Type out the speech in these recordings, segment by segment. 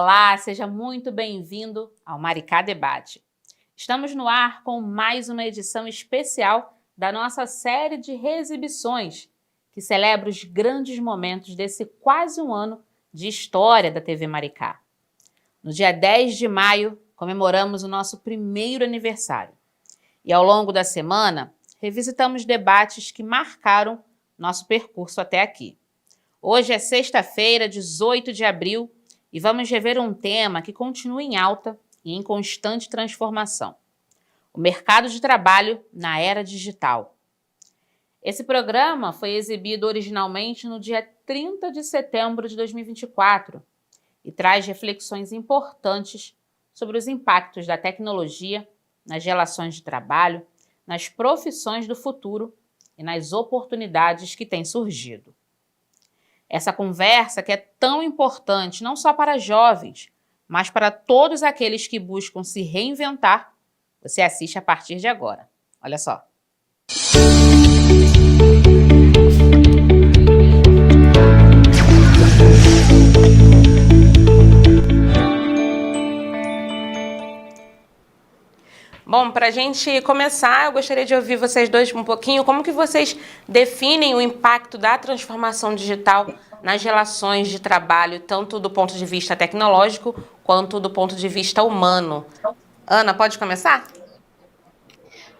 Olá, seja muito bem-vindo ao Maricá Debate. Estamos no ar com mais uma edição especial da nossa série de reexibições, que celebra os grandes momentos desse quase um ano de história da TV Maricá. No dia 10 de maio, comemoramos o nosso primeiro aniversário. E ao longo da semana, revisitamos debates que marcaram nosso percurso até aqui. Hoje é sexta-feira, 18 de abril, e vamos rever um tema que continua em alta e em constante transformação: o mercado de trabalho na era digital. Esse programa foi exibido originalmente no dia 30 de setembro de 2024 e traz reflexões importantes sobre os impactos da tecnologia nas relações de trabalho, nas profissões do futuro e nas oportunidades que têm surgido. Essa conversa que é tão importante não só para jovens, mas para todos aqueles que buscam se reinventar, você assiste a partir de agora. Olha só. Bom, para a gente começar, eu gostaria de ouvir vocês dois um pouquinho, como que vocês definem o impacto da transformação digital nas relações de trabalho, tanto do ponto de vista tecnológico, quanto do ponto de vista humano. Ana, pode começar?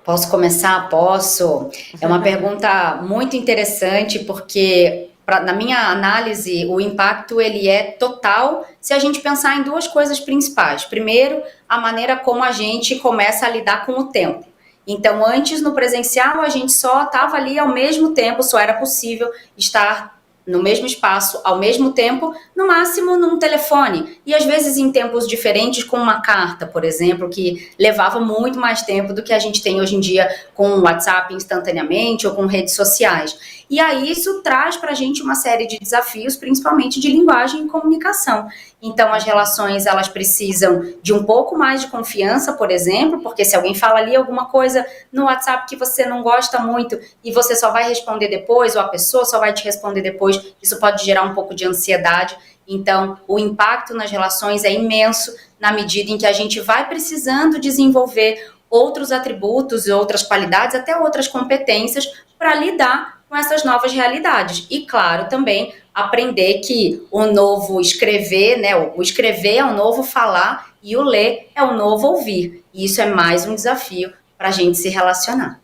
Posso começar? Posso. É uma pergunta muito interessante, porque na minha análise, o impacto ele é total se a gente pensar em duas coisas principais. Primeiro, a maneira como a gente começa a lidar com o tempo. Então, antes, no presencial, a gente só estava ali ao mesmo tempo, só era possível estar no mesmo espaço, ao mesmo tempo, no máximo num telefone. E às vezes em tempos diferentes, com uma carta, por exemplo, que levava muito mais tempo do que a gente tem hoje em dia com o WhatsApp instantaneamente ou com redes sociais. E aí isso traz para a gente uma série de desafios, principalmente de linguagem e comunicação. Então as relações, elas precisam de um pouco mais de confiança, por exemplo, porque se alguém fala ali alguma coisa no WhatsApp que você não gosta muito e você só vai responder depois, ou a pessoa só vai te responder depois, isso pode gerar um pouco de ansiedade. Então o impacto nas relações é imenso na medida em que a gente vai precisando desenvolver outros atributos e outras qualidades, até outras competências para lidar com essas novas realidades. E, claro, também aprender que o novo escrever, né, o escrever é o novo falar e o ler é o novo ouvir. E isso é mais um desafio para a gente se relacionar.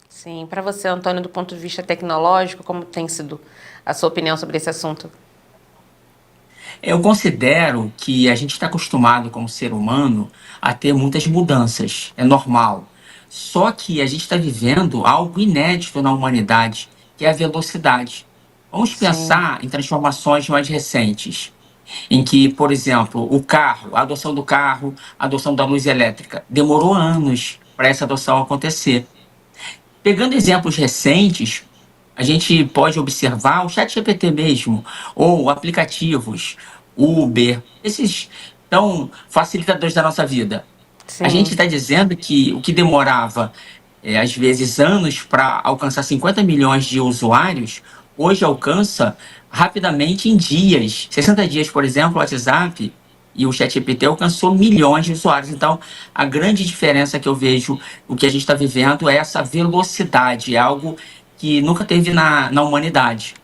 Sim, para você, Antônio, do ponto de vista tecnológico, como tem sido a sua opinião sobre esse assunto? Eu considero que a gente está acostumado, como ser humano, a ter muitas mudanças. É normal. Só que a gente está vivendo algo inédito na humanidade, que é a velocidade. Vamos pensar em transformações mais recentes, em que, por exemplo, o carro, a adoção do carro, a adoção da luz elétrica, demorou anos para essa adoção acontecer. Pegando exemplos recentes, a gente pode observar o ChatGPT mesmo, ou aplicativos, Uber, esses tão facilitadores da nossa vida. Sim. A gente está dizendo que o que demorava, às vezes, anos para alcançar 50 milhões de usuários, hoje alcança rapidamente em dias. 60 dias, por exemplo, o WhatsApp e o ChatGPT alcançou milhões de usuários. Então, a grande diferença que eu vejo, o que a gente está vivendo, é essa velocidade, é algo que nunca teve na humanidade.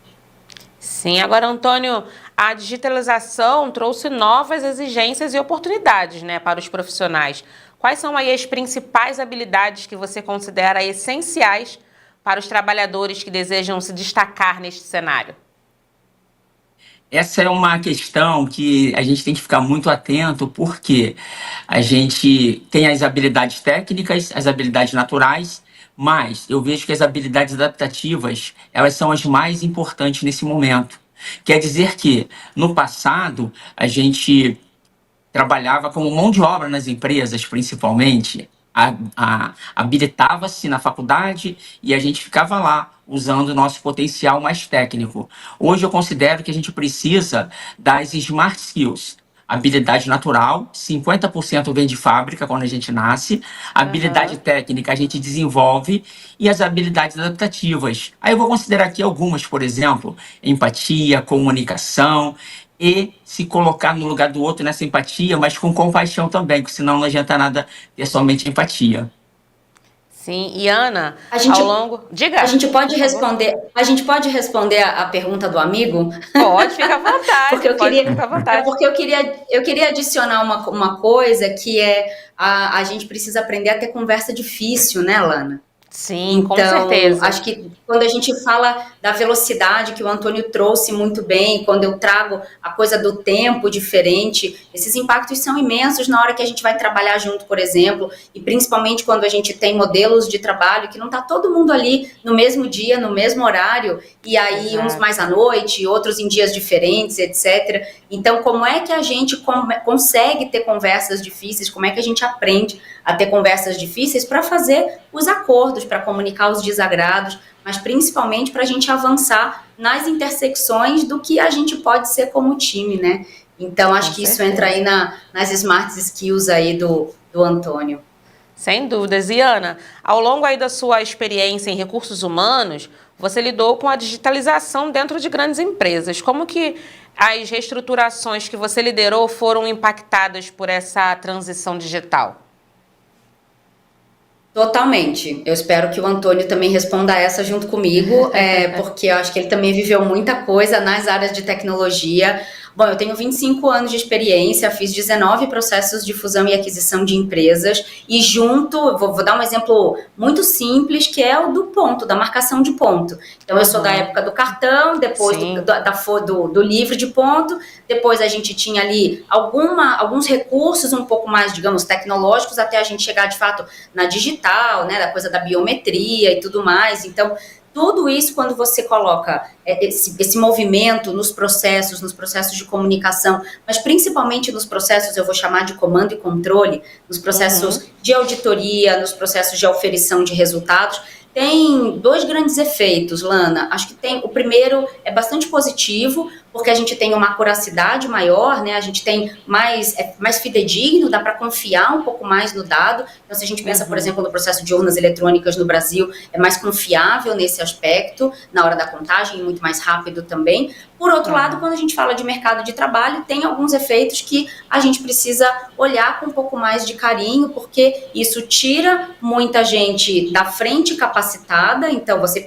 Sim, agora, Antônio, a digitalização trouxe novas exigências e oportunidades, né, para os profissionais. Quais são aí as principais habilidades que você considera essenciais para os trabalhadores que desejam se destacar neste cenário? Essa é uma questão que a gente tem que ficar muito atento, porque a gente tem as habilidades técnicas, as habilidades naturais, mas eu vejo que as habilidades adaptativas, elas são as mais importantes nesse momento. Quer dizer que, no passado, a gente trabalhava como mão de obra nas empresas, principalmente, habilitava-se na faculdade e a gente ficava lá, usando o nosso potencial mais técnico. Hoje eu considero que a gente precisa das smart skills, habilidade natural, 50% vem de fábrica quando a gente nasce, a habilidade técnica a gente desenvolve e as habilidades adaptativas. Aí eu vou considerar aqui algumas, por exemplo, empatia, comunicação e se colocar no lugar do outro nessa empatia, mas com compaixão também, porque senão não adianta nada ter somente empatia. Sim, e Ana, Diga. A gente pode responder a pergunta do amigo? Pode, fica à vontade. Fica à vontade. Porque eu queria adicionar uma coisa que é a gente precisa aprender a ter conversa difícil, né, Lana? Sim, então, com certeza. Acho que quando a gente fala da velocidade que o Antônio trouxe muito bem, quando eu trago a coisa do tempo diferente, esses impactos são imensos na hora que a gente vai trabalhar junto, por exemplo, e principalmente quando a gente tem modelos de trabalho que não está todo mundo ali no mesmo dia, no mesmo horário, e aí uns mais à noite, outros em dias diferentes, etc. Então, como é que a gente consegue ter conversas difíceis, como é que a gente aprende a ter conversas difíceis para fazer os acordos, para comunicar os desagrados, mas principalmente para a gente avançar nas intersecções do que a gente pode ser como time, né? Então, acho que isso entra aí nas smart skills aí do Antônio. Sem dúvidas. E Ana, ao longo aí da sua experiência em recursos humanos, você lidou com a digitalização dentro de grandes empresas. Como que as reestruturações que você liderou foram impactadas por essa transição digital? Totalmente. Eu espero que o Antônio também responda essa junto comigo, porque eu acho que ele também viveu muita coisa nas áreas de tecnologia. Bom, eu tenho 25 anos de experiência, fiz 19 processos de fusão e aquisição de empresas e vou dar um exemplo muito simples, que é o do ponto, da marcação de ponto. Então, eu sou da época do cartão, depois do livro de ponto, depois a gente tinha ali alguns recursos um pouco mais, digamos, tecnológicos, até a gente chegar, de fato, na digital, né, da coisa da biometria e tudo mais. Então, tudo isso, quando você coloca esse movimento nos processos de comunicação, mas principalmente nos processos, eu vou chamar de comando e controle, nos processos de auditoria, nos processos de auferição de resultados, tem dois grandes efeitos, Lana. Acho que o primeiro é bastante positivo, porque a gente tem uma acuracidade maior, né? A gente tem mais fidedigno, dá para confiar um pouco mais no dado. Então, se a gente pensa, por exemplo, no processo de urnas eletrônicas no Brasil, é mais confiável nesse aspecto, na hora da contagem, e muito mais rápido também. Por outro lado, quando a gente fala de mercado de trabalho, tem alguns efeitos que a gente precisa olhar com um pouco mais de carinho, porque isso tira muita gente da frente capacitada, então você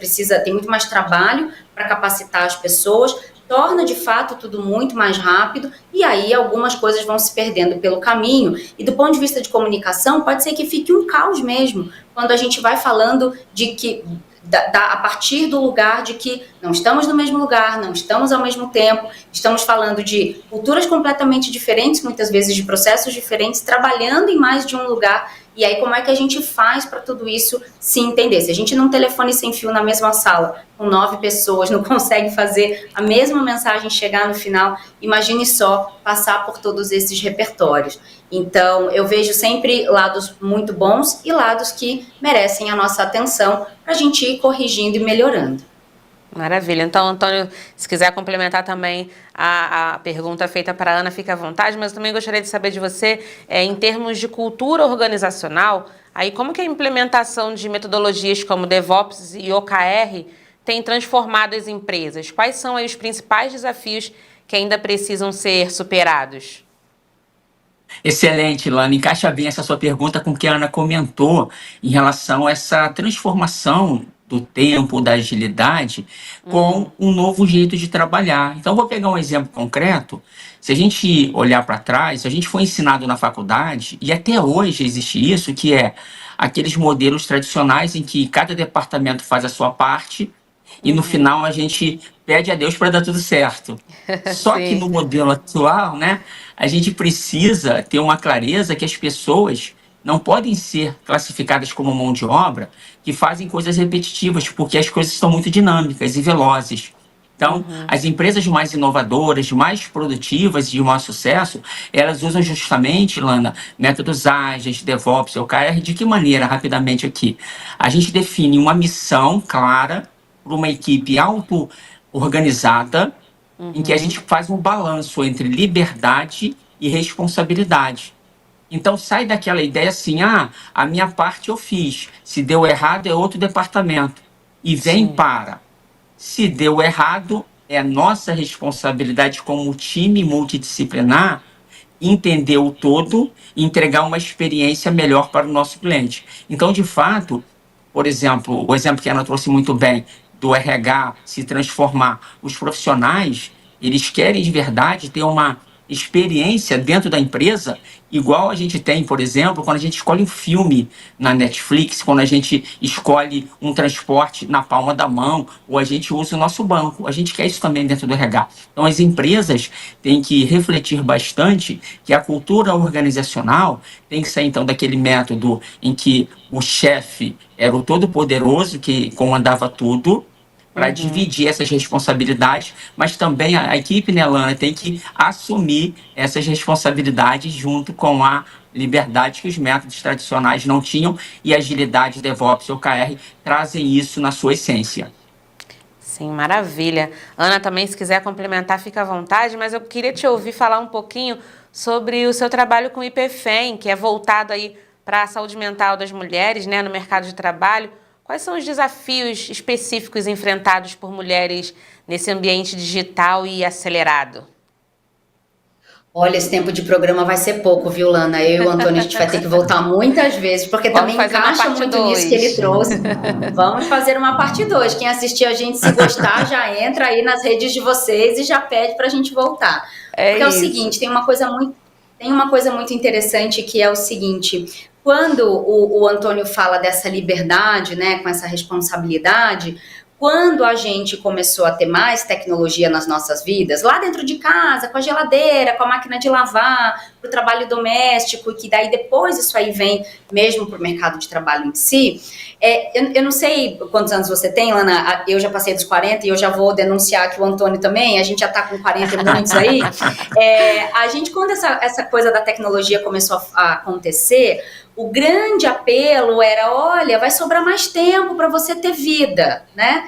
tem muito mais trabalho para capacitar as pessoas, torna de fato tudo muito mais rápido e aí algumas coisas vão se perdendo pelo caminho. E do ponto de vista de comunicação, pode ser que fique um caos mesmo, quando a gente vai falando de que a partir do lugar de que não estamos no mesmo lugar, não estamos ao mesmo tempo, estamos falando de culturas completamente diferentes, muitas vezes de processos diferentes, trabalhando em mais de um lugar. E aí, como é que a gente faz para tudo isso se entender? Se a gente num telefone sem fio na mesma sala, com 9 pessoas, não consegue fazer a mesma mensagem chegar no final, imagine só passar por todos esses repertórios. Então, eu vejo sempre lados muito bons e lados que merecem a nossa atenção para a gente ir corrigindo e melhorando. Maravilha. Então, Antônio, se quiser complementar também a pergunta feita para a Ana, fica à vontade, mas eu também gostaria de saber de você, em termos de cultura organizacional, aí como que a implementação de metodologias como DevOps e OKR tem transformado as empresas? Quais são aí os principais desafios que ainda precisam ser superados? Excelente, Lana. Encaixa bem essa sua pergunta com o que a Ana comentou em relação a essa transformação do tempo, da agilidade, com um novo jeito de trabalhar. Então, vou pegar um exemplo concreto. Se a gente olhar para trás, a gente foi ensinado na faculdade, e até hoje existe isso, que é aqueles modelos tradicionais em que cada departamento faz a sua parte, e no final a gente pede a Deus para dar tudo certo. Só que no modelo atual, né, a gente precisa ter uma clareza que as pessoas não podem ser classificadas como mão de obra que fazem coisas repetitivas, porque as coisas são muito dinâmicas e velozes. Então, as empresas mais inovadoras, mais produtivas e de maior sucesso, elas usam justamente, Lana, métodos ágeis, DevOps, OKR. De que maneira, rapidamente aqui? A gente define uma missão clara para uma equipe auto-organizada, em que a gente faz um balanço entre liberdade e responsabilidade. Então sai daquela ideia assim, a minha parte eu fiz, se deu errado é outro departamento. E vem para, se deu errado, é nossa responsabilidade como time multidisciplinar entender o todo e entregar uma experiência melhor para o nosso cliente. Então, de fato, por exemplo, o exemplo que a Ana trouxe muito bem, do RH se transformar, os profissionais, eles querem de verdade ter uma experiência dentro da empresa, igual a gente tem, por exemplo, quando a gente escolhe um filme na Netflix, quando a gente escolhe um transporte na palma da mão, ou a gente usa o nosso banco. A gente quer isso também dentro do RH. Então, as empresas têm que refletir bastante que a cultura organizacional tem que sair, então, daquele método em que o chefe era o todo-poderoso que comandava tudo, para dividir essas responsabilidades, mas também a equipe, né, Lana, tem que assumir essas responsabilidades junto com a liberdade que os métodos tradicionais não tinham, e a agilidade, DevOps e OKR trazem isso na sua essência. Sim, maravilha. Ana, também, se quiser complementar, fica à vontade, mas eu queria te ouvir falar um pouquinho sobre o seu trabalho com o IPFEM, que é voltado aí para a saúde mental das mulheres, né, no mercado de trabalho. Quais são os desafios específicos enfrentados por mulheres nesse ambiente digital e acelerado? Olha, esse tempo de programa vai ser pouco, viu, Lana? Eu e o Antônio, a gente vai ter que voltar muitas vezes, porque também encaixa muito nisso que ele trouxe. Vamos fazer uma parte 2. Quem assistir a gente, se gostar, já entra aí nas redes de vocês e já pede para a gente voltar. Porque é o seguinte, tem uma coisa muito interessante, que é o seguinte: quando o Antônio fala dessa liberdade, né, com essa responsabilidade, quando a gente começou a ter mais tecnologia nas nossas vidas, lá dentro de casa, com a geladeira, com a máquina de lavar, para o trabalho doméstico, e que daí depois isso aí vem mesmo para o mercado de trabalho em si, eu não sei quantos anos você tem, Lana, eu já passei dos 40 e eu já vou denunciar que o Antônio também, a gente já está com 40 e muitos aí. A gente, quando essa coisa da tecnologia começou a acontecer, o grande apelo era, olha, vai sobrar mais tempo para você ter vida, né?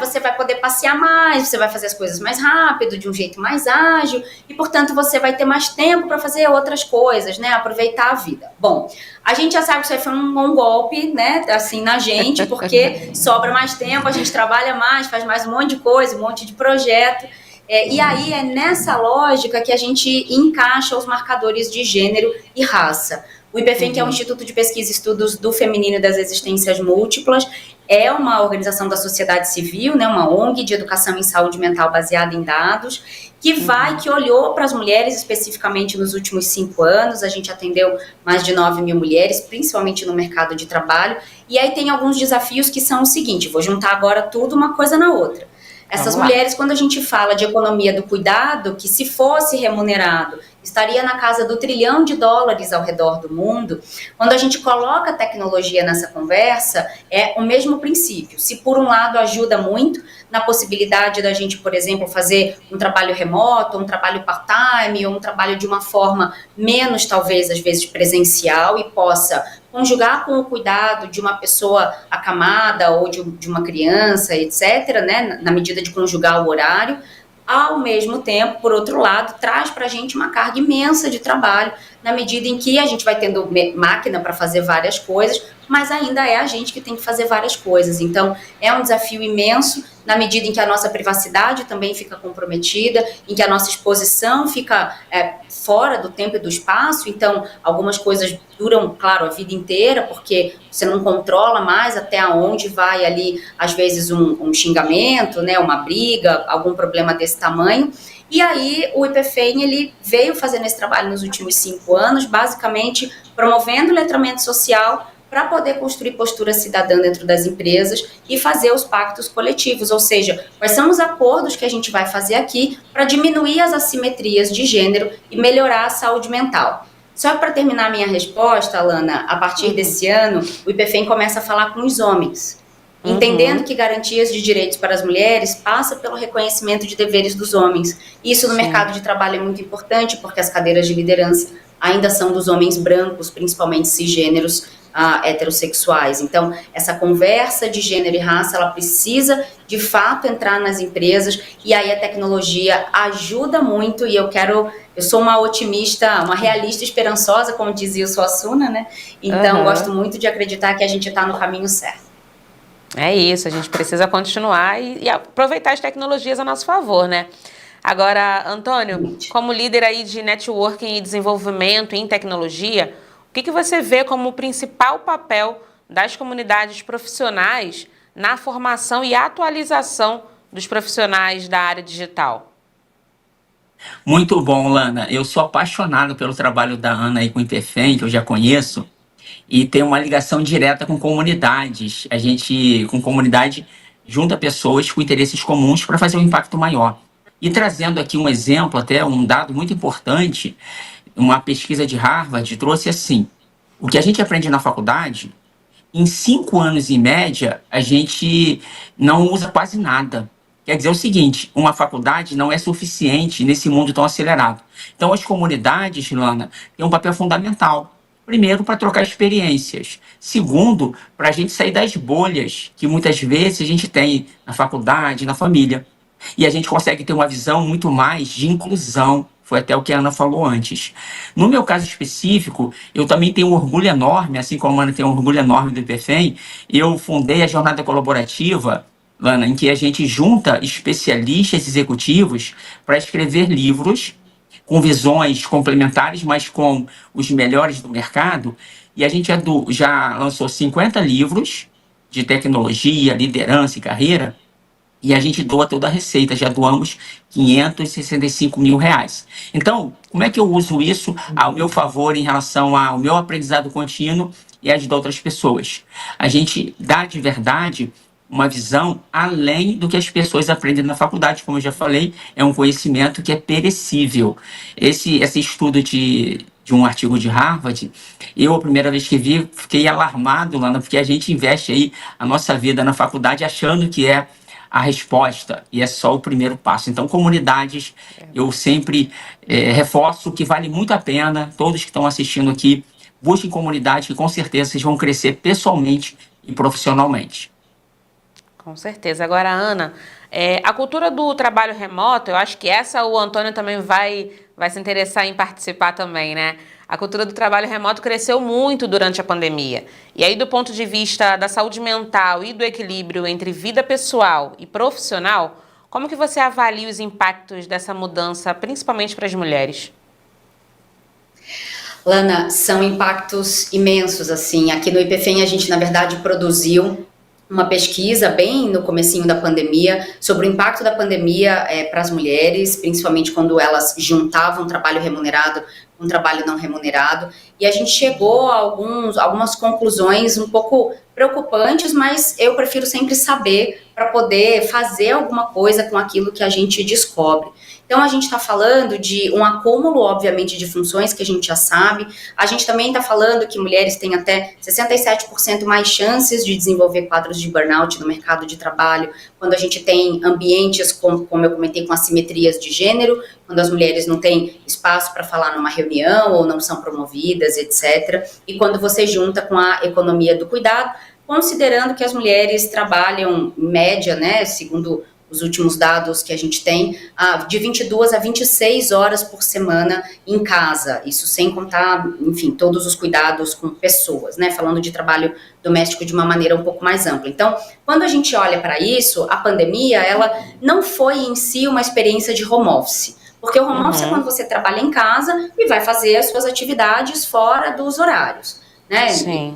Você vai poder passear mais, você vai fazer as coisas mais rápido, de um jeito mais ágil, e, portanto, você vai ter mais tempo para fazer outras coisas, né? Aproveitar a vida. Bom, a gente já sabe que isso aí foi um golpe, né? Assim, na gente, porque sobra mais tempo, a gente trabalha mais, faz mais um monte de coisa, um monte de projeto. E aí é nessa lógica que a gente encaixa os marcadores de gênero e raça. O IPFEM, que é um Instituto de Pesquisa e Estudos do Feminino e das Existências Múltiplas, é uma organização da sociedade civil, né, uma ONG de educação em saúde mental baseada em dados, que olhou para as mulheres especificamente nos últimos 5 anos. A gente atendeu mais de 9 mil mulheres, principalmente no mercado de trabalho, e aí tem alguns desafios que são o seguinte: vou juntar agora tudo, uma coisa na outra. Essas mulheres, quando a gente fala de economia do cuidado, que se fosse remunerado, estaria na casa do $1 trilhão ao redor do mundo. Quando a gente coloca a tecnologia nessa conversa, é o mesmo princípio. Se por um lado ajuda muito na possibilidade da gente, por exemplo, fazer um trabalho remoto, um trabalho part-time, ou um trabalho de uma forma menos, talvez, às vezes, presencial, e possa conjugar com o cuidado de uma pessoa acamada ou de uma criança, etc., né, na medida de conjugar o horário, ao mesmo tempo, por outro lado, traz para a gente uma carga imensa de trabalho, na medida em que a gente vai tendo máquina para fazer várias coisas, mas ainda é a gente que tem que fazer várias coisas. Então, é um desafio imenso, na medida em que a nossa privacidade também fica comprometida, em que a nossa exposição fica fora do tempo e do espaço. Então, algumas coisas duram, claro, a vida inteira, porque você não controla mais até onde vai ali, às vezes, um xingamento, né, uma briga, algum problema desse tamanho. E aí o IPFEM, ele veio fazendo esse trabalho nos últimos 5 anos, basicamente promovendo o letramento social para poder construir postura cidadã dentro das empresas e fazer os pactos coletivos, ou seja, quais são os acordos que a gente vai fazer aqui para diminuir as assimetrias de gênero e melhorar a saúde mental. Só para terminar a minha resposta, Alana, a partir desse ano, o IPFEM começa a falar com os homens, entendendo que garantias de direitos para as mulheres passa pelo reconhecimento de deveres dos homens. Isso no mercado de trabalho é muito importante, porque as cadeiras de liderança ainda são dos homens brancos, principalmente cisgêneros, heterossexuais. Então, essa conversa de gênero e raça, ela precisa, de fato, entrar nas empresas, e aí a tecnologia ajuda muito, e eu sou uma otimista, uma realista esperançosa, como dizia o Suassuna, né? Então, gosto muito de acreditar que a gente está no caminho certo. É isso, a gente precisa continuar e aproveitar as tecnologias a nosso favor, né? Agora, Antônio, como líder aí de networking e desenvolvimento em tecnologia, o que você vê como o principal papel das comunidades profissionais na formação e atualização dos profissionais da área digital? Muito bom, Lana. Eu sou apaixonado pelo trabalho da Ana aí com o IPFEM, que eu já conheço, e tem uma ligação direta com comunidades. A gente, com comunidade, junta pessoas com interesses comuns para fazer um impacto maior. E trazendo aqui um exemplo, até um dado muito importante, uma pesquisa de Harvard trouxe assim: o que a gente aprende na faculdade, em 5 anos em média, a gente não usa quase nada. Quer dizer o seguinte, uma faculdade não é suficiente nesse mundo tão acelerado. Então, as comunidades, Lana, têm um papel fundamental. Primeiro, para trocar experiências. Segundo, para a gente sair das bolhas que muitas vezes a gente tem na faculdade, na família. E a gente consegue ter uma visão muito mais de inclusão. Foi até o que a Ana falou antes. No meu caso específico, eu também tenho um orgulho enorme, assim como a Ana tem um orgulho enorme do IPFEM. Eu fundei a jornada colaborativa, Lana, em que a gente junta especialistas executivos para escrever livros com visões complementares, mas com os melhores do mercado. E a gente já lançou 50 livros de tecnologia, liderança e carreira, e a gente doa toda a receita, já doamos R$565 mil. Então, como é que eu uso isso ao meu favor em relação ao meu aprendizado contínuo e às de outras pessoas? A gente dá de verdade uma visão além do que as pessoas aprendem na faculdade, como eu já falei, é um conhecimento que é perecível. Esse estudo de um artigo de Harvard, eu, a primeira vez que vi, fiquei alarmado, Lana, porque a gente investe aí a nossa vida na faculdade achando que é a resposta, e é só o primeiro passo. Então, comunidades, eu sempre reforço que vale muito a pena, todos que estão assistindo aqui, busquem comunidade, que com certeza vocês vão crescer pessoalmente e profissionalmente. Com certeza. Agora, Ana, a cultura do trabalho remoto, eu acho que essa o Antônio também vai se interessar em participar também, né? A cultura do trabalho remoto cresceu muito durante a pandemia. E aí, do ponto de vista da saúde mental e do equilíbrio entre vida pessoal e profissional, como que você avalia os impactos dessa mudança, principalmente para as mulheres? Lana, são impactos imensos, assim. Aqui no IPFEM a gente, na verdade, produziu uma pesquisa bem no comecinho da pandemia sobre o impacto da pandemia para as mulheres, principalmente quando elas juntavam trabalho remunerado com trabalho não remunerado, e a gente chegou a algumas conclusões um pouco preocupantes, mas eu prefiro sempre saber para poder fazer alguma coisa com aquilo que a gente descobre. Então, a gente está falando de um acúmulo, obviamente, de funções que a gente já sabe. A gente também está falando que mulheres têm até 67% mais chances de desenvolver quadros de burnout no mercado de trabalho, quando a gente tem ambientes, como eu comentei, com assimetrias de gênero, quando as mulheres não têm espaço para falar numa reunião ou não são promovidas, etc. E quando você junta com a economia do cuidado, considerando que as mulheres trabalham, em média, né, segundo os últimos dados que a gente tem, de 22 a 26 horas por semana em casa, isso sem contar, enfim, todos os cuidados com pessoas, né, falando de trabalho doméstico de uma maneira um pouco mais ampla. Então, quando a gente olha para isso, a pandemia, ela não foi em si uma experiência de home office, porque o home office é quando você trabalha em casa e vai fazer as suas atividades fora dos horários, né,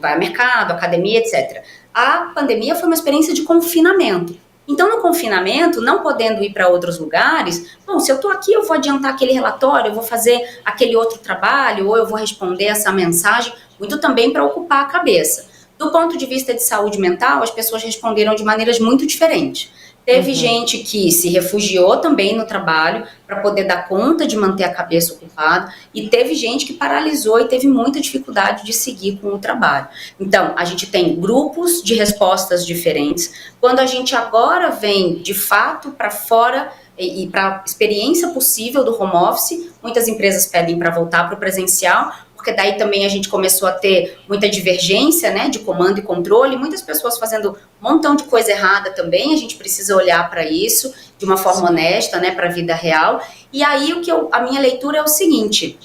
vai ao mercado, academia, etc. A pandemia foi uma experiência de confinamento. Então, no confinamento, não podendo ir para outros lugares, bom, se eu estou aqui, eu vou adiantar aquele relatório, eu vou fazer aquele outro trabalho, ou eu vou responder essa mensagem, muito também para ocupar a cabeça. Do ponto de vista de saúde mental, as pessoas responderam de maneiras muito diferentes. Teve gente que se refugiou também no trabalho para poder dar conta de manter a cabeça ocupada, e teve gente que paralisou e teve muita dificuldade de seguir com o trabalho. Então, a gente tem grupos de respostas diferentes. Quando a gente agora vem, de fato, para fora e para a experiência possível do home office, muitas empresas pedem para voltar para o presencial, porque daí também a gente começou a ter muita divergência, né, de comando e controle, muitas pessoas fazendo um montão de coisa errada também, a gente precisa olhar para isso de uma forma honesta, né, para a vida real. E aí a minha leitura é o seguinte: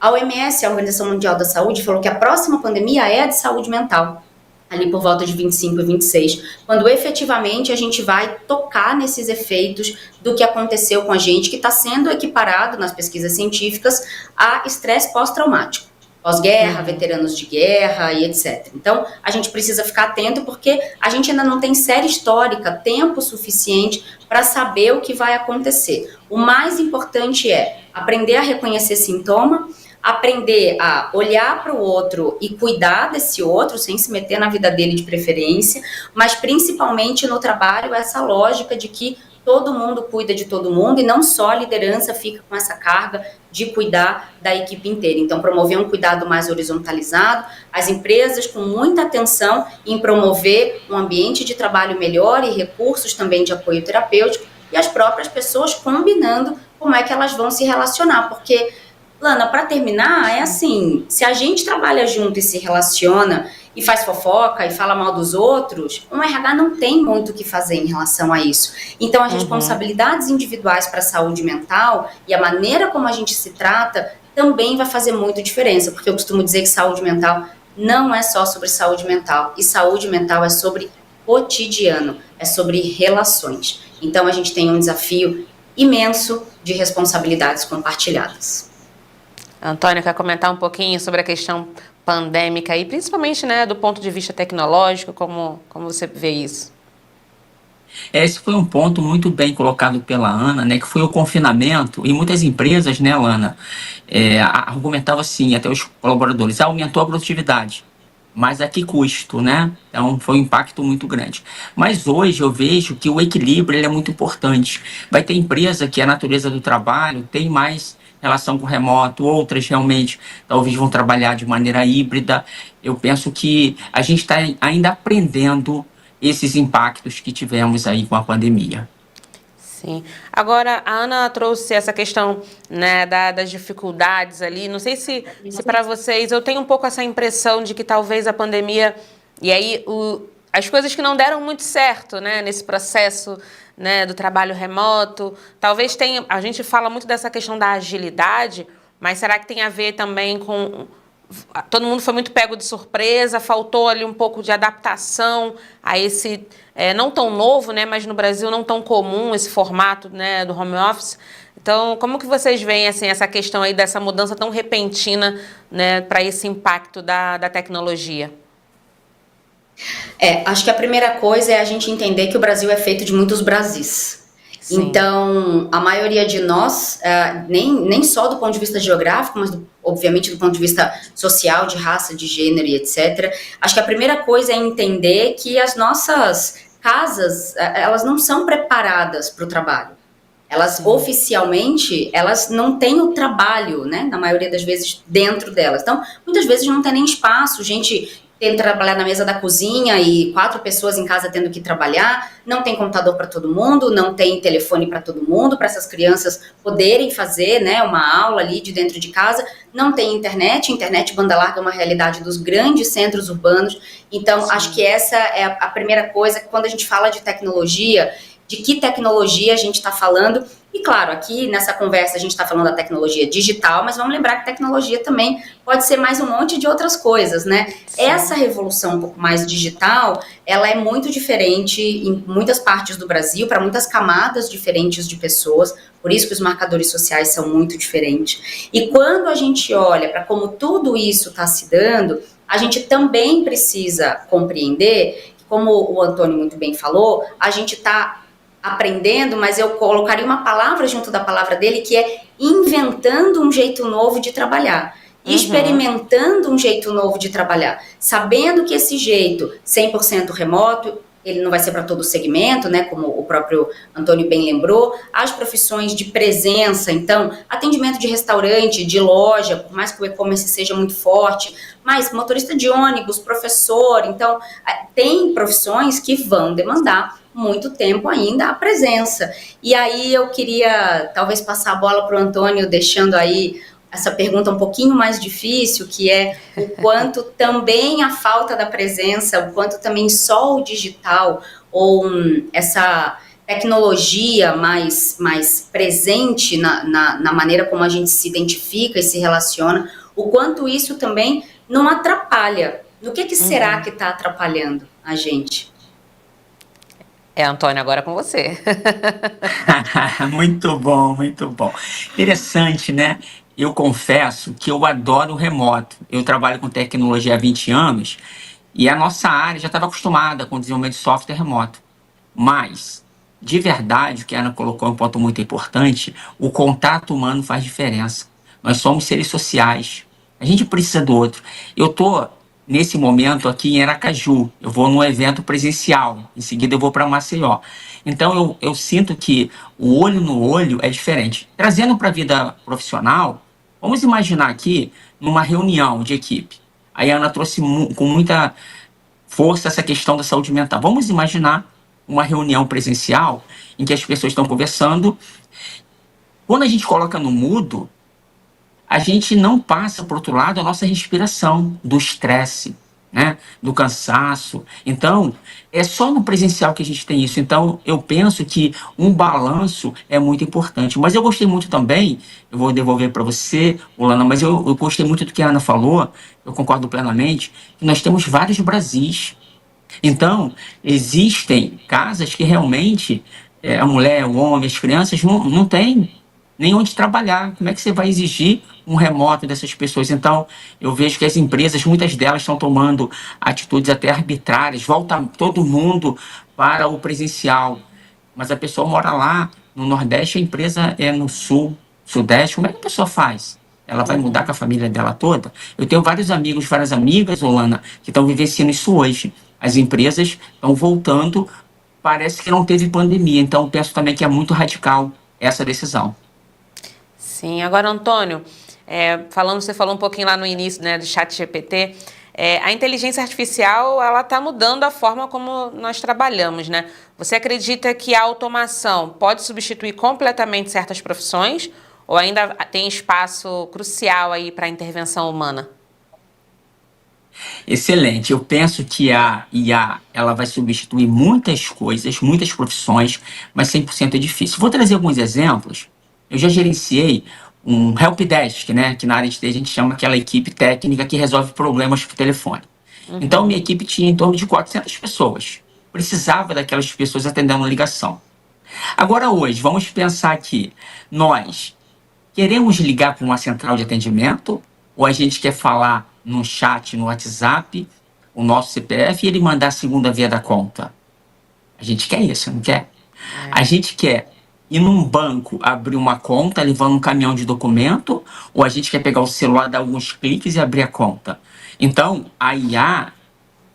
a OMS, a Organização Mundial da Saúde, falou que a próxima pandemia é a de saúde mental, ali por volta de 25 e 26, quando efetivamente a gente vai tocar nesses efeitos do que aconteceu com a gente, que está sendo equiparado nas pesquisas científicas a estresse pós-traumático, pós-guerra, veteranos de guerra e etc. Então, a gente precisa ficar atento, porque a gente ainda não tem série histórica, tempo suficiente para saber o que vai acontecer. O mais importante é aprender a reconhecer sintoma, aprender a olhar para o outro e cuidar desse outro, sem se meter na vida dele de preferência, mas principalmente no trabalho, essa lógica de que todo mundo cuida de todo mundo e não só a liderança fica com essa carga de cuidar da equipe inteira. Então, promover um cuidado mais horizontalizado, as empresas com muita atenção em promover um ambiente de trabalho melhor e recursos também de apoio terapêutico, e as próprias pessoas combinando como é que elas vão se relacionar, porque, Lana, para terminar, é assim, se a gente trabalha junto e se relaciona e faz fofoca e fala mal dos outros, um RH não tem muito o que fazer em relação a isso. Então, as responsabilidades individuais para a saúde mental e a maneira como a gente se trata também vai fazer muita diferença, porque eu costumo dizer que saúde mental não é só sobre saúde mental, e saúde mental é sobre cotidiano, é sobre relações. Então, a gente tem um desafio imenso de responsabilidades compartilhadas. Antônio, quer comentar um pouquinho sobre a questão pandêmica e principalmente, né, do ponto de vista tecnológico, como você vê isso? Esse foi um ponto muito bem colocado pela Ana, né, que foi o confinamento, e muitas empresas, né, Lana, argumentavam assim, até os colaboradores, aumentou a produtividade, mas a que custo, né? Então foi um impacto muito grande. Mas hoje eu vejo que o equilíbrio ele é muito importante. Vai ter empresa que a natureza do trabalho tem mais relação com o remoto, outras realmente talvez vão trabalhar de maneira híbrida. Eu penso que a gente está ainda aprendendo esses impactos que tivemos aí com a pandemia. Sim. Agora, a Ana trouxe essa questão, né, das dificuldades ali. Não sei se para vocês, eu tenho um pouco essa impressão de que talvez a pandemia, e aí as coisas que não deram muito certo, né, nesse processo, né, do trabalho remoto, talvez tenha, a gente fala muito dessa questão da agilidade, mas será que tem a ver também com todo mundo foi muito pego de surpresa, faltou ali um pouco de adaptação a esse, não tão novo, né, mas no Brasil não tão comum esse formato, né, do home office. Então, como que vocês veem assim, essa questão aí dessa mudança tão repentina, né, para esse impacto da tecnologia? Acho que a primeira coisa é a gente entender que o Brasil é feito de muitos Brasis. Sim. Então, a maioria de nós, nem só do ponto de vista geográfico, mas obviamente do ponto de vista social, de raça, de gênero e etc. Acho que a primeira coisa é entender que as nossas casas, elas não são preparadas para o trabalho. Elas, oficialmente, elas não têm o trabalho, né, na maioria das vezes, dentro delas. Então, muitas vezes não tem nem espaço, gente tendo que trabalhar na mesa da cozinha e 4 pessoas em casa tendo que trabalhar, não tem computador para todo mundo, não tem telefone para todo mundo, para essas crianças poderem fazer, né, uma aula ali de dentro de casa, não tem internet banda larga é uma realidade dos grandes centros urbanos. Então, sim, acho que essa é a primeira coisa, quando a gente fala de tecnologia, de que tecnologia a gente está falando. E claro, aqui nessa conversa a gente está falando da tecnologia digital, mas vamos lembrar que tecnologia também pode ser mais um monte de outras coisas, né? Sim. Essa revolução um pouco mais digital, ela é muito diferente em muitas partes do Brasil, para muitas camadas diferentes de pessoas, por isso que os marcadores sociais são muito diferentes. E quando a gente olha para como tudo isso está se dando, a gente também precisa compreender que, como o Antônio muito bem falou, a gente está aprendendo, mas eu colocaria uma palavra junto da palavra dele, que é inventando um jeito novo de trabalhar, experimentando um jeito novo de trabalhar, sabendo que esse jeito 100% remoto, ele não vai ser para todo o segmento, né, como o próprio Antônio bem lembrou, as profissões de presença, então, atendimento de restaurante, de loja, por mais que o e-commerce seja muito forte, mas motorista de ônibus, professor, então, tem profissões que vão demandar muito tempo ainda a presença. E aí eu queria talvez passar a bola para o Antônio, deixando aí essa pergunta um pouquinho mais difícil, que é o quanto também a falta da presença, o quanto também só o digital ou essa tecnologia mais presente na maneira como a gente se identifica e se relaciona, o quanto isso também não atrapalha. No que será que está atrapalhando a gente? Antônio, agora é com você. Muito bom, muito bom. Interessante, né? Eu confesso que eu adoro o remoto. Eu trabalho com tecnologia há 20 anos e a nossa área já estava acostumada com o desenvolvimento de software remoto. Mas, de verdade, o que a Ana colocou é um ponto muito importante, o contato humano faz diferença. Nós somos seres sociais. A gente precisa do outro. Eu estou, nesse momento, aqui em Aracaju. Eu vou num evento presencial. Em seguida, eu vou para Maceió. Então, eu sinto que o olho no olho é diferente. Trazendo para a vida profissional, vamos imaginar aqui numa reunião de equipe. A Ana trouxe com muita força essa questão da saúde mental. Vamos imaginar uma reunião presencial em que as pessoas estão conversando. Quando a gente coloca no mudo, a gente não passa, por outro lado, a nossa respiração do estresse, né? Do cansaço. Então, é só no presencial que a gente tem isso. Então, eu penso que um balanço é muito importante. Mas eu gostei muito também, eu vou devolver para você, Olana, mas eu gostei muito do que a Ana falou, eu concordo plenamente, que nós temos vários Brasis. Então, existem casas que realmente a mulher, o homem, as crianças não têm nem onde trabalhar. Como é que você vai exigir um remoto dessas pessoas? Então, eu vejo que as empresas, muitas delas estão tomando atitudes até arbitrárias, volta todo mundo para o presencial. Mas a pessoa mora lá no Nordeste, a empresa é no Sul, Sudeste. Como é que a pessoa faz? Ela vai mudar com a família dela toda? Eu tenho vários amigos, várias amigas, Olana, que estão vivenciando isso hoje. As empresas estão voltando, parece que não teve pandemia. Então, penso também que é muito radical essa decisão. Sim, agora, Antônio, você falou um pouquinho lá no início, né, do ChatGPT. A inteligência artificial, ela está mudando a forma como nós trabalhamos, né? Você acredita que a automação pode substituir completamente certas profissões ou ainda tem espaço crucial aí para a intervenção humana? Excelente. Eu penso que a IA ela vai substituir muitas coisas, muitas profissões, mas 100% é difícil. Vou trazer alguns exemplos. Eu já gerenciei um helpdesk, né, que na área de TI a gente chama aquela equipe técnica que resolve problemas por telefone. Então, minha equipe tinha em torno de 400 pessoas. Precisava daquelas pessoas atendendo a ligação. Agora, hoje, vamos pensar aqui. Nós queremos ligar para uma central de atendimento ou a gente quer falar num chat, no WhatsApp, o nosso CPF e ele mandar a segunda via da conta? A gente quer isso, não quer? A gente quer ir num banco, abrir uma conta, levando um caminhão de documento, ou a gente quer pegar o celular, dar alguns cliques e abrir a conta? Então, a IA,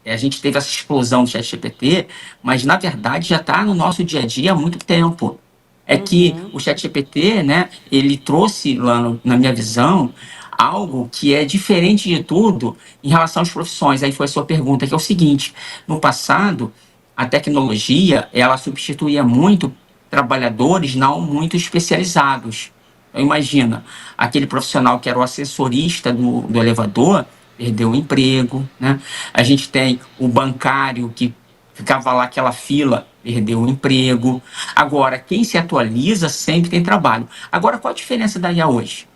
a gente teve essa explosão do ChatGPT, mas na verdade já está no nosso dia a dia há muito tempo. É que o ChatGPT, né, ele trouxe, lá na minha visão, algo que é diferente de tudo em relação às profissões. Aí foi a sua pergunta, que é o seguinte: no passado, a tecnologia, ela substituía muito trabalhadores não muito especializados. Então, imagina, aquele profissional que era o assessorista do elevador, perdeu o emprego, né? A gente tem o bancário que ficava lá aquela fila, perdeu o emprego. Agora, quem se atualiza sempre tem trabalho. Agora, qual a diferença da IA hoje?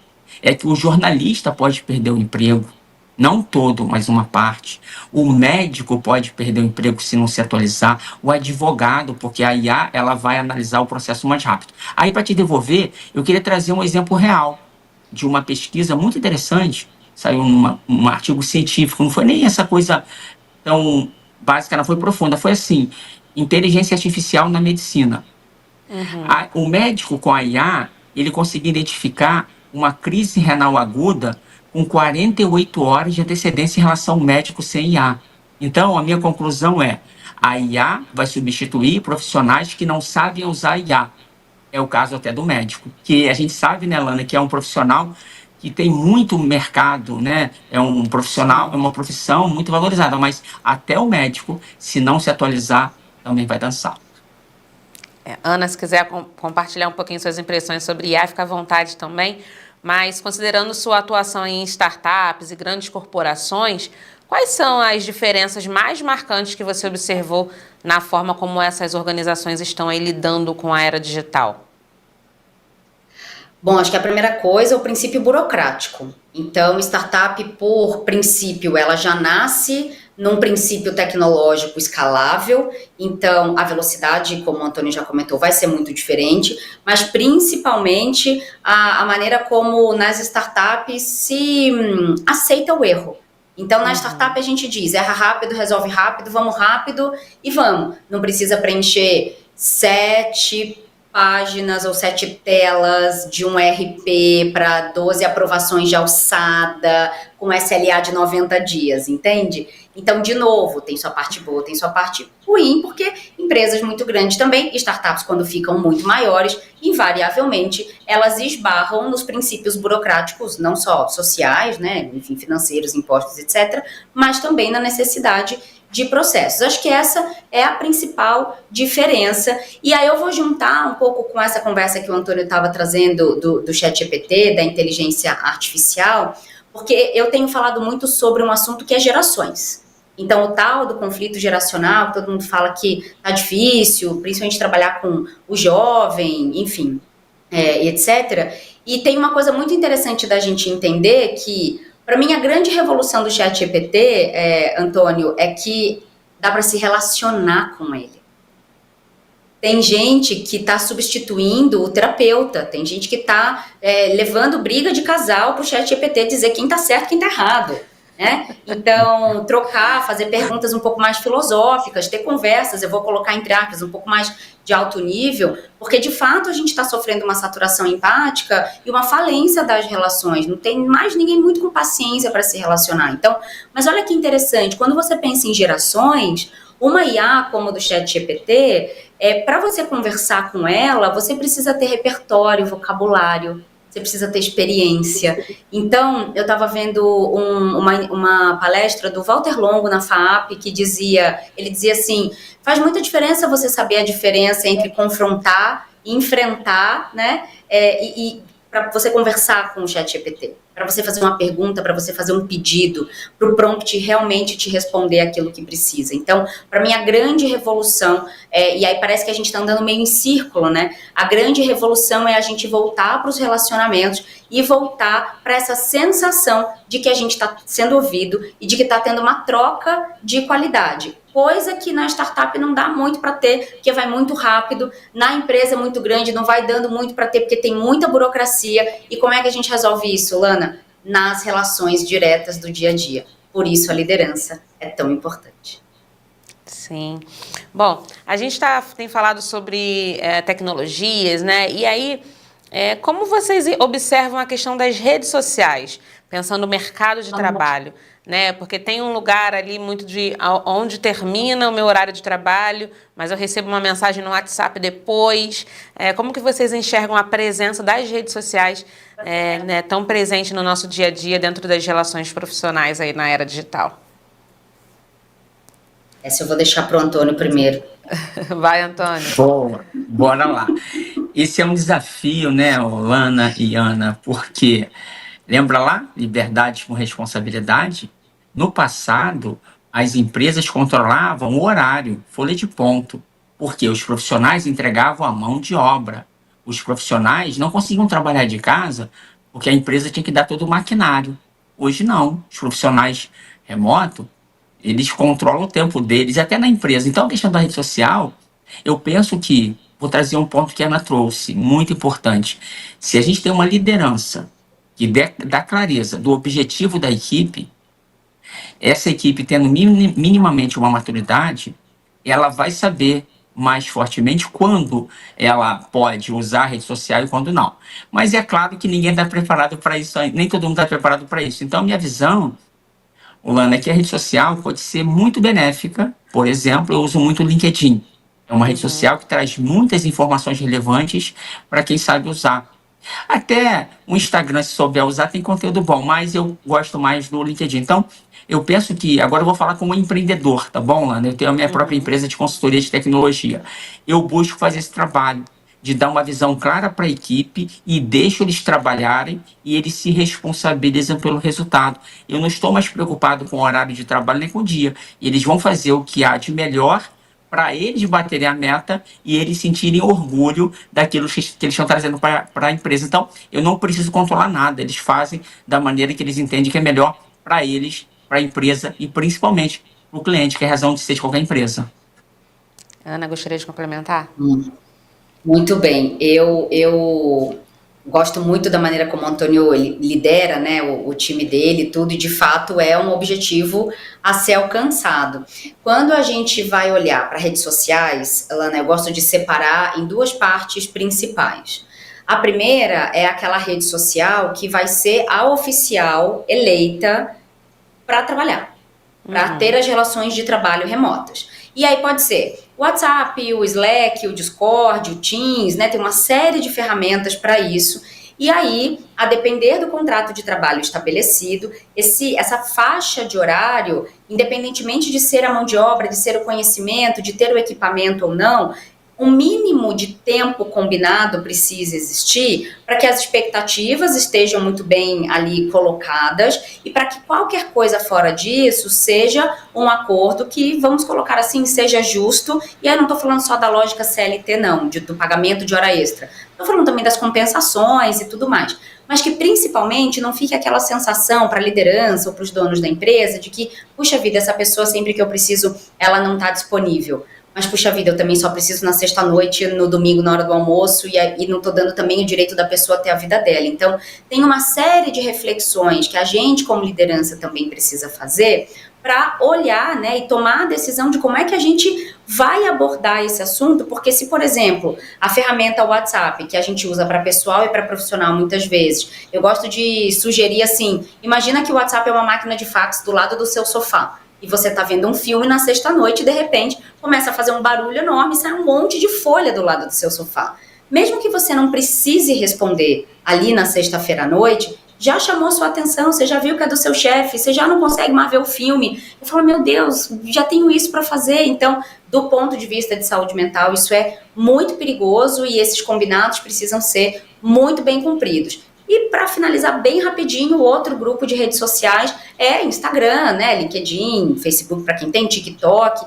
É que o jornalista pode perder o emprego, não todo, mas uma parte. O médico pode perder o emprego se não se atualizar. O advogado, porque a IA ela vai analisar o processo mais rápido. Aí, para te devolver, eu queria trazer um exemplo real de uma pesquisa muito interessante. Saiu num artigo científico, não foi nem essa coisa tão básica, não foi profunda. Foi assim: inteligência artificial na medicina. O médico com a IA, ele conseguiu identificar uma crise renal aguda com 48 horas de antecedência em relação ao médico sem IA. Então, a minha conclusão é: a IA vai substituir profissionais que não sabem usar a IA. É o caso até do médico, que a gente sabe, né, Lana, que é um profissional que tem muito mercado, né? É um profissional, é uma profissão muito valorizada, mas até o médico, se não se atualizar, também vai dançar. Ana, se quiser compartilhar um pouquinho suas impressões sobre IA, fica à vontade também. mas considerando sua atuação em startups e grandes corporações, quais são as diferenças mais marcantes que você observou na forma como essas organizações estão aí lidando com a era digital? Bom, acho que a primeira coisa é o princípio burocrático. Então, startup, por princípio, ela já nasce num princípio tecnológico escalável, então a velocidade, como o Antônio já comentou, vai ser muito diferente, mas principalmente a maneira como nas startups se aceita o erro. Então, na startup a gente diz, erra rápido, resolve rápido, vamos rápido e vamos. Não precisa preencher 7 páginas ou 7 telas de um RP para 12 aprovações de alçada, com SLA de 90 dias, entende? Então, de novo, tem sua parte boa, tem sua parte ruim, porque empresas muito grandes também, startups quando ficam muito maiores, invariavelmente, elas esbarram nos princípios burocráticos, não só sociais, né, enfim, financeiros, impostos, etc., mas também na necessidade de processos. Acho que essa é a principal diferença. E aí eu vou juntar um pouco com essa conversa que o Antônio estava trazendo do ChatGPT, da inteligência artificial, porque eu tenho falado muito sobre um assunto que é gerações. Então, o tal do conflito geracional, que todo mundo fala que tá difícil, principalmente trabalhar com o jovem, enfim, etc. E tem uma coisa muito interessante da gente entender que, para mim, a grande revolução do ChatGPT, Antônio, é que dá para se relacionar com ele. Tem gente que está substituindo o terapeuta, tem gente que está levando briga de casal para o ChatGPT dizer quem está certo e quem está errado. Né? Então, trocar, fazer perguntas um pouco mais filosóficas, ter conversas, eu vou colocar entre aspas, um pouco mais de alto nível, porque de fato a gente está sofrendo uma saturação empática e uma falência das relações, não tem mais ninguém muito com paciência para se relacionar. Então, mas olha que interessante, quando você pensa em gerações, uma IA como a do ChatGPT, para você conversar com ela, você precisa ter repertório, vocabulário, você precisa ter experiência. Então, eu estava vendo uma palestra do Walter Longo na FAAP, que ele dizia assim, faz muita diferença você saber a diferença entre confrontar e enfrentar, né? E para você conversar com o ChatGPT, para você fazer uma pergunta, para você fazer um pedido, para o prompt realmente te responder aquilo que precisa. Então, para mim, a grande revolução, e aí parece que a gente está andando meio em círculo, né? A grande revolução é a gente voltar para os relacionamentos e voltar para essa sensação de que a gente está sendo ouvido e de que está tendo uma troca de qualidade. Coisa que na startup não dá muito para ter, porque vai muito rápido, na empresa muito grande não vai dando muito para ter, porque tem muita burocracia. E como é que a gente resolve isso, Lana? Nas relações diretas do dia a dia. Por isso a liderança é tão importante. Sim. Bom, a gente tem falado sobre tecnologias, né? E aí, como vocês observam a questão das redes sociais, pensando no mercado de trabalho? Né? Porque tem um lugar ali muito de onde termina o meu horário de trabalho, mas eu recebo uma mensagem no WhatsApp depois. Como que vocês enxergam a presença das redes sociais né, tão presente no nosso dia a dia dentro das relações profissionais aí na era digital? Essa eu vou deixar para o Antônio primeiro. Vai, Antônio. Boa, bora lá. Esse é um desafio, né, Lana e Ana, porque... Lembra lá? Liberdade com responsabilidade? No passado, as empresas controlavam o horário, folha de ponto, porque os profissionais entregavam a mão de obra. Os profissionais não conseguiam trabalhar de casa porque a empresa tinha que dar todo o maquinário. Hoje não. Os profissionais remotos, eles controlam o tempo deles, até na empresa. Então, a questão da rede social, eu penso que, vou trazer um ponto que a Ana trouxe, muito importante. Se a gente tem uma liderança que dá clareza do objetivo da equipe, essa equipe tendo minimamente uma maturidade, ela vai saber mais fortemente quando ela pode usar a rede social e quando não. Mas é claro que ninguém está preparado para isso, nem todo mundo está preparado para isso. Então, minha visão, Lana, é que a rede social pode ser muito benéfica. Por exemplo, eu uso muito o LinkedIn. É uma rede social que traz muitas informações relevantes para quem sabe usar. Até o Instagram, se souber usar, tem conteúdo bom, mas eu gosto mais do LinkedIn. Então, eu penso que, agora eu vou falar como empreendedor, tá bom, Lana? Eu tenho a minha própria empresa de consultoria de tecnologia. Eu busco fazer esse trabalho de dar uma visão clara para a equipe e deixo eles trabalharem e eles se responsabilizam pelo resultado. Eu não estou mais preocupado com o horário de trabalho nem com o dia. Eles vão fazer o que há de melhor para eles baterem a meta e eles sentirem orgulho daquilo que eles estão trazendo para a empresa. Então, eu não preciso controlar nada. Eles fazem da maneira que eles entendem que é melhor para eles, para a empresa e principalmente para o cliente, que é a razão de ser de qualquer empresa. Ana, gostaria de complementar? Muito bem. Eu gosto muito da maneira como o Antônio lidera, né, o time dele, tudo, e de fato é um objetivo a ser alcançado. Quando a gente vai olhar para redes sociais, Lana, eu gosto de separar em duas partes principais. A primeira é aquela rede social que vai ser a oficial eleita para trabalhar, para ter as relações de trabalho remotas. E aí pode ser o WhatsApp, o Slack, o Discord, o Teams, né? Tem uma série de ferramentas para isso. E aí, a depender do contrato de trabalho estabelecido, essa faixa de horário, independentemente de ser a mão de obra, de ser o conhecimento, de ter o equipamento ou não, um mínimo de tempo combinado precisa existir para que as expectativas estejam muito bem ali colocadas e para que qualquer coisa fora disso seja um acordo que, vamos colocar assim, seja justo. E aí não estou falando só da lógica CLT não, do pagamento de hora extra. Estou falando também das compensações e tudo mais. Mas que principalmente não fique aquela sensação para a liderança ou para os donos da empresa de que, puxa vida, essa pessoa sempre que eu preciso, ela não está disponível. Mas, puxa vida, eu também só preciso na sexta-noite, no domingo, na hora do almoço, e não estou dando também o direito da pessoa ter a vida dela. Então, tem uma série de reflexões que a gente, como liderança, também precisa fazer para olhar, né, e tomar a decisão de como é que a gente vai abordar esse assunto, porque se, por exemplo, a ferramenta WhatsApp, que a gente usa para pessoal e para profissional muitas vezes, eu gosto de sugerir assim, imagina que o WhatsApp é uma máquina de fax do lado do seu sofá, e você está vendo um filme na sexta-noite e, de repente, começa a fazer um barulho enorme e sai um monte de folha do lado do seu sofá. Mesmo que você não precise responder ali na sexta-feira à noite, já chamou sua atenção, você já viu que é do seu chefe, você já não consegue mais ver o filme. Eu falo, meu Deus, já tenho isso para fazer. Então, do ponto de vista de saúde mental, isso é muito perigoso e esses combinados precisam ser muito bem cumpridos. E para finalizar bem rapidinho, outro grupo de redes sociais é Instagram, né, LinkedIn, Facebook para quem tem, TikTok.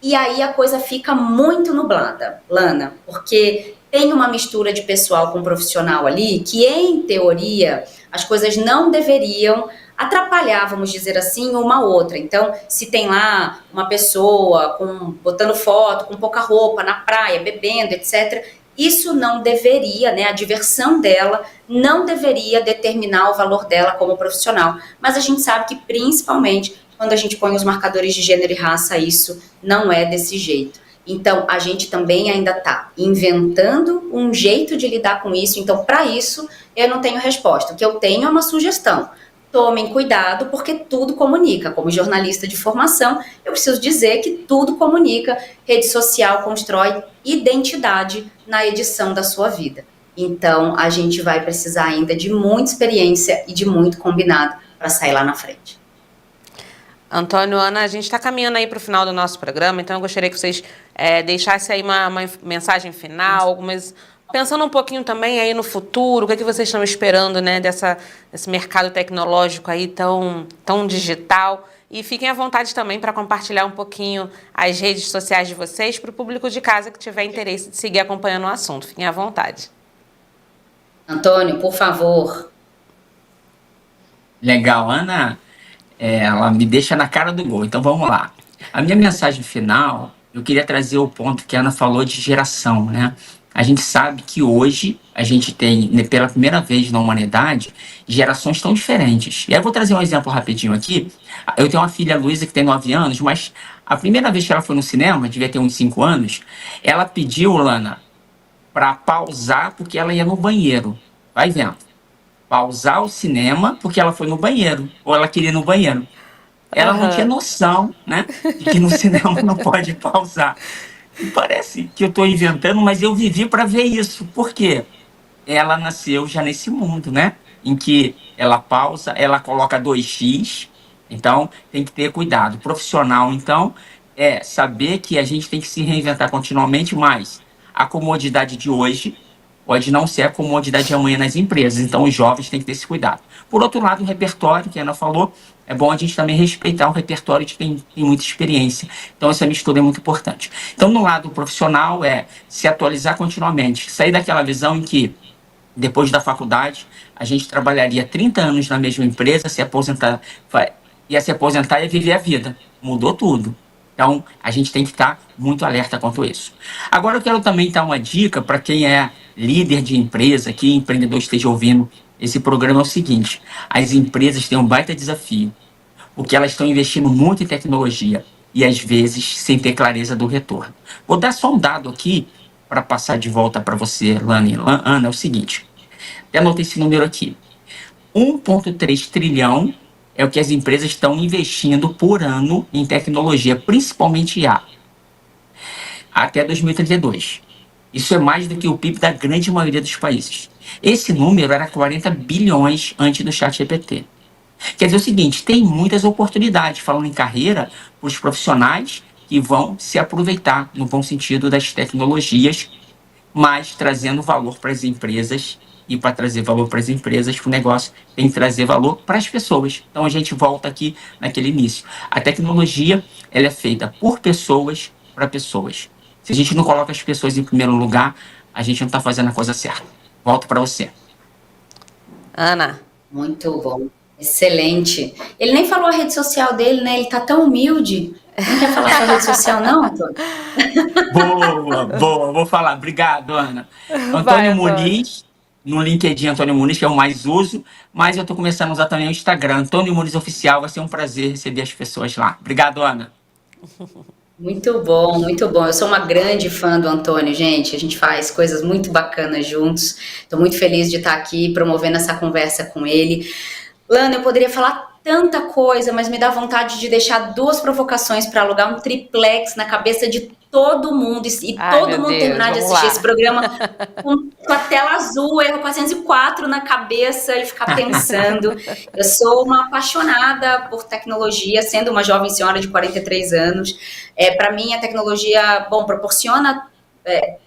E aí a coisa fica muito nublada, Lana, porque tem uma mistura de pessoal com profissional ali que, em teoria, as coisas não deveriam atrapalhar, vamos dizer assim, uma outra. Então, se tem lá uma pessoa botando foto, com pouca roupa, na praia, bebendo, etc., isso não deveria, né, a diversão dela não deveria determinar o valor dela como profissional. Mas a gente sabe que, principalmente, quando a gente põe os marcadores de gênero e raça, isso não é desse jeito. Então, a gente também ainda está inventando um jeito de lidar com isso. Então, para isso, eu não tenho resposta. O que eu tenho é uma sugestão. Tomem cuidado, porque tudo comunica. Como jornalista de formação, eu preciso dizer que tudo comunica. Rede social constrói identidade na edição da sua vida. Então, a gente vai precisar ainda de muita experiência e de muito combinado para sair lá na frente. Antônio, Ana, a gente está caminhando aí para o final do nosso programa, então eu gostaria que vocês deixassem aí uma mensagem final, pensando um pouquinho também aí no futuro, o que é que vocês estão esperando, né, desse mercado tecnológico aí tão digital. E fiquem à vontade também para compartilhar um pouquinho as redes sociais de vocês para o público de casa que tiver interesse de seguir acompanhando o assunto. Fiquem à vontade. Antônio, por favor. Legal, Ana. Ela me deixa na cara do gol, então vamos lá. A minha mensagem final, eu queria trazer o ponto que a Ana falou de geração, né? A gente sabe que hoje a gente tem, né, pela primeira vez na humanidade, gerações tão diferentes. E aí eu vou trazer um exemplo rapidinho aqui. Eu tenho uma filha, Luísa, que tem 9 anos, mas a primeira vez que ela foi no cinema, devia ter uns 5 anos, ela pediu, Lana, para pausar porque ela ia no banheiro. Vai vendo. Pausar o cinema porque ela foi no banheiro, ou ela queria ir no banheiro. Ela não tinha noção, né, de que no cinema não pode pausar. E parece que eu estou inventando, mas eu vivi para ver isso. Por quê? Ela nasceu já nesse mundo, né, em que ela pausa, ela coloca 2x, então tem que ter cuidado. Profissional, então, é saber que a gente tem que se reinventar continuamente, mas a comodidade de hoje pode não ser a comodidade de amanhã nas empresas. Então, os jovens têm que ter esse cuidado. Por outro lado, o repertório, que a Ana falou, é bom a gente também respeitar o repertório de quem tem muita experiência. Então, essa mistura é muito importante. Então, no lado profissional, é se atualizar continuamente. Sair daquela visão em que, depois da faculdade, a gente trabalharia 30 anos na mesma empresa, ia se aposentar e ia viver a vida. Mudou tudo. Então, a gente tem que estar muito alerta quanto a isso. Agora, eu quero também dar uma dica para quem é líder de empresa, que empreendedor esteja ouvindo esse programa, é o seguinte: as empresas têm um baita desafio, porque elas estão investindo muito em tecnologia e, às vezes, sem ter clareza do retorno. Vou dar só um dado aqui para passar de volta para você, Lani. Ana, é o seguinte, até anotei esse número aqui. 1,3 trilhão é o que as empresas estão investindo por ano em tecnologia, principalmente IA, até 2032. Isso é mais do que o PIB da grande maioria dos países. Esse número era 40 bilhões antes do ChatGPT. Quer dizer o seguinte, tem muitas oportunidades, falando em carreira, para os profissionais que vão se aproveitar, no bom sentido, das tecnologias, mas trazendo valor para as empresas. E para trazer valor para as empresas, para o negócio, tem que trazer valor para as pessoas. Então, a gente volta aqui naquele início. A tecnologia, ela é feita por pessoas, para pessoas. Se a gente não coloca as pessoas em primeiro lugar, a gente não está fazendo a coisa certa. Volto para você. Ana. Muito bom. Excelente. Ele nem falou a rede social dele, né? Ele tá tão humilde. Não quer falar sua rede social, não, Antônio? Boa. Vou falar. Obrigado, Ana. Antônio Muniz, no LinkedIn, Antônio Muniz, que é o mais uso, mas eu estou começando a usar também o Instagram. Antônio Muniz Oficial, vai ser um prazer receber as pessoas lá. Obrigado, Ana. Muito bom, muito bom. Eu sou uma grande fã do Antônio, gente. A gente faz coisas muito bacanas juntos. Estou muito feliz de estar aqui promovendo essa conversa com ele. Lana, eu poderia falar tanta coisa, mas me dá vontade de deixar 2 provocações para alugar um triplex na cabeça de todo mundo e todo mundo terminar de assistir esse programa com a tela azul, erro 404 na cabeça e ficar pensando. Eu sou uma apaixonada por tecnologia, sendo uma jovem senhora de 43 anos. Para mim, a tecnologia, proporciona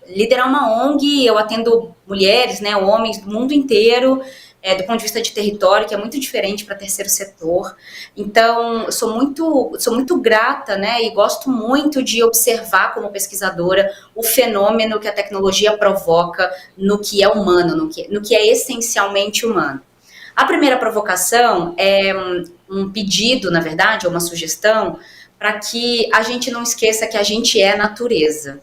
liderar uma ONG. Eu atendo mulheres, né, homens do mundo inteiro, do ponto de vista de território, que é muito diferente para terceiro setor. Então, eu sou muito grata, né, e gosto muito de observar como pesquisadora o fenômeno que a tecnologia provoca no que é humano, no que é essencialmente humano. A primeira provocação é um pedido, na verdade, ou uma sugestão, para que a gente não esqueça que a gente é natureza.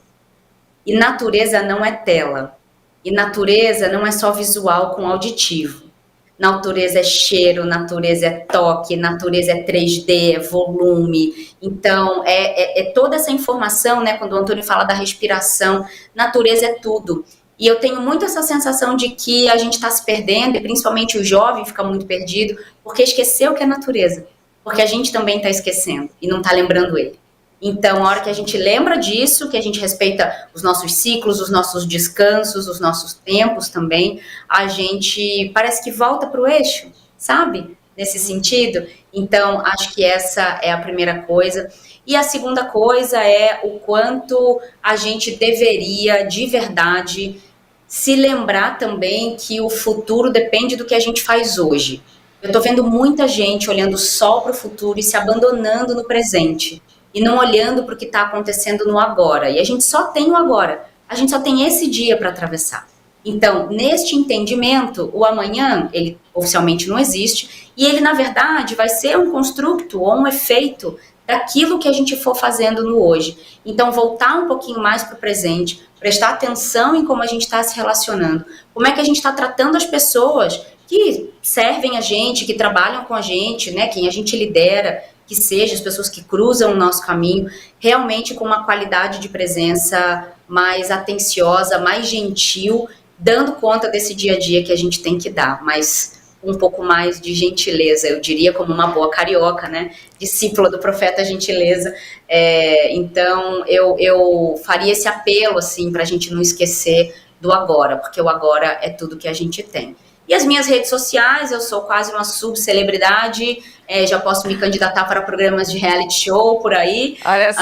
E natureza não é tela. E natureza não é só visual com auditivo. Natureza é cheiro, natureza é toque, natureza é 3D, é volume. Então, é toda essa informação, né? Quando o Antônio fala da respiração, natureza é tudo. E eu tenho muito essa sensação de que a gente está se perdendo, e principalmente o jovem fica muito perdido, porque esqueceu o que é natureza. Porque a gente também está esquecendo e não está lembrando ele. Então, a hora que a gente lembra disso, que a gente respeita os nossos ciclos, os nossos descansos, os nossos tempos também, a gente parece que volta para o eixo, sabe? Nesse sentido. Então, acho que essa é a primeira coisa. E a segunda coisa é o quanto a gente deveria, de verdade, se lembrar também que o futuro depende do que a gente faz hoje. Eu estou vendo muita gente olhando só para o futuro e se abandonando no presente. E não olhando para o que está acontecendo no agora. E a gente só tem o agora. A gente só tem esse dia para atravessar. Então, neste entendimento, o amanhã, ele oficialmente não existe. E ele, na verdade, vai ser um construto ou um efeito daquilo que a gente for fazendo no hoje. Então, voltar um pouquinho mais para o presente, prestar atenção em como a gente está se relacionando. Como é que a gente está tratando as pessoas que servem a gente, que trabalham com a gente, né, quem a gente lidera, que seja as pessoas que cruzam o nosso caminho, realmente com uma qualidade de presença mais atenciosa, mais gentil, dando conta desse dia a dia que a gente tem que dar, mas um pouco mais de gentileza, eu diria, como uma boa carioca, né, discípula do profeta Gentileza. Então, eu faria esse apelo, assim, para a gente não esquecer do agora, porque o agora é tudo que a gente tem. E as minhas redes sociais, eu sou quase uma subcelebridade, já posso me candidatar para programas de reality show por aí. Olha só.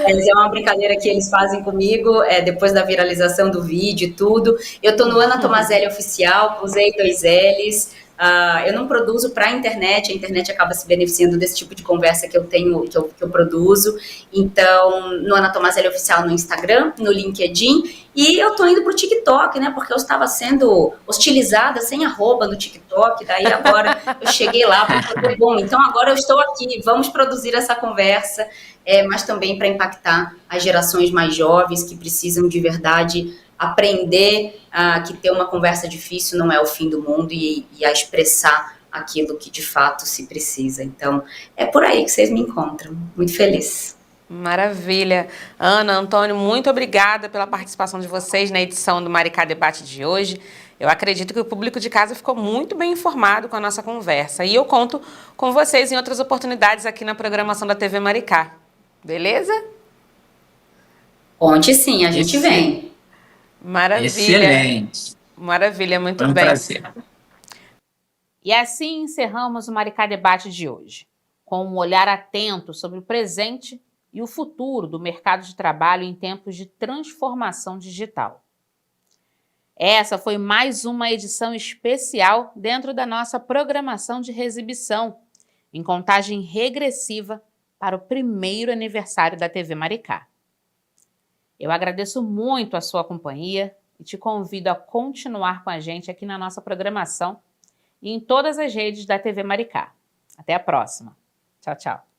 Mas é uma brincadeira que eles fazem comigo, depois da viralização do vídeo e tudo. Eu tô no Ana Tomazelli Oficial, usei 2 L's. Eu não produzo para a internet acaba se beneficiando desse tipo de conversa que eu tenho, que eu produzo. Então, no Ana Tomazelli Oficial no Instagram, no LinkedIn, e eu tô indo pro TikTok, né? Porque eu estava sendo hostilizada sem arroba no TikTok, daí agora eu cheguei lá, porque, bom, então agora eu estou aqui, vamos produzir essa conversa, mas também para impactar as gerações mais jovens que precisam de verdade aprender que ter uma conversa difícil não é o fim do mundo e a expressar aquilo que de fato se precisa. Então, é por aí que vocês me encontram. Muito feliz. Maravilha. Ana, Antônio, muito obrigada pela participação de vocês na edição do Maricá Debate de hoje. Eu acredito que o público de casa ficou muito bem informado com a nossa conversa. E eu conto com vocês em outras oportunidades aqui na programação da TV Maricá. Beleza? Conte sim, a gente vem. Maravilha. Excelente. Maravilha, muito Foi um bem. prazer. E assim encerramos o Maricá Debate de hoje, com um olhar atento sobre o presente e o futuro do mercado de trabalho em tempos de transformação digital. Essa foi mais uma edição especial dentro da nossa programação de reexibição, em contagem regressiva para o primeiro aniversário da TV Maricá. Eu agradeço muito a sua companhia e te convido a continuar com a gente aqui na nossa programação e em todas as redes da TV Maricá. Até a próxima. Tchau, tchau.